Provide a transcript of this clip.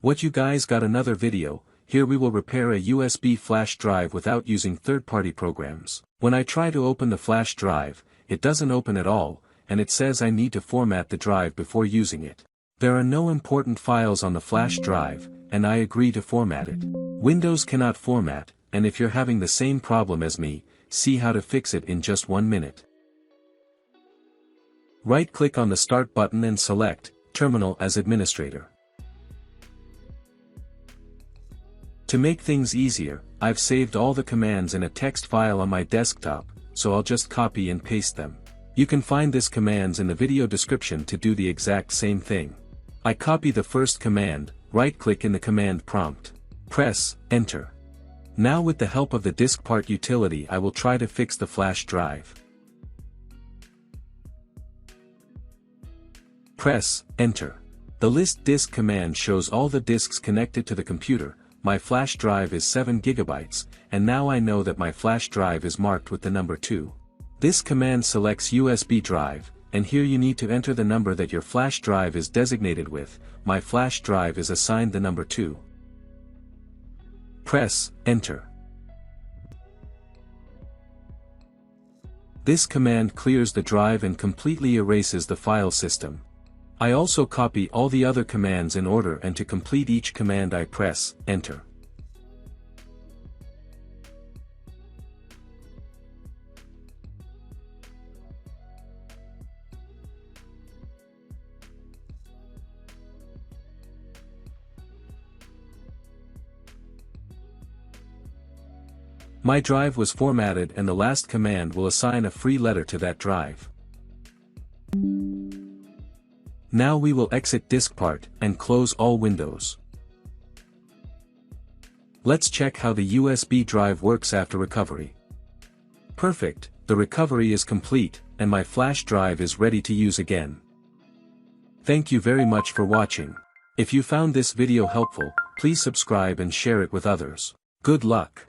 What you guys, got another video. Here we will repair a USB flash drive without using third-party programs. When I try to open the flash drive, it doesn't open at all, and it says I need to format the drive before using it. There are no important files on the flash drive, and I agree to format it. Windows cannot format, and if you're having the same problem as me, see how to fix it in just 1 minute. Right-click on the Start button and select Terminal as Administrator. To make things easier, I've saved all the commands in a text file on my desktop, so I'll just copy and paste them. You can find these commands in the video description to do the exact same thing. I copy the first command, right-click in the command prompt. Press Enter. Now with the help of the diskpart utility I will try to fix the flash drive. Press Enter. The list disk command shows all the disks connected to the computer. My flash drive is 7 GB, and now I know that my flash drive is marked with the number 2. This command selects USB drive, and here you need to enter the number that your flash drive is designated with. My flash drive is assigned the number 2. Press Enter. This command clears the drive and completely erases the file system. I also copy all the other commands in order, and to complete each command I press Enter. My drive was formatted, and the last command will assign a free letter to that drive. Now we will exit diskpart and close all windows. Let's check how the USB drive works after recovery. Perfect, the recovery is complete, and my flash drive is ready to use again. Thank you very much for watching. If you found this video helpful, please subscribe and share it with others. Good luck.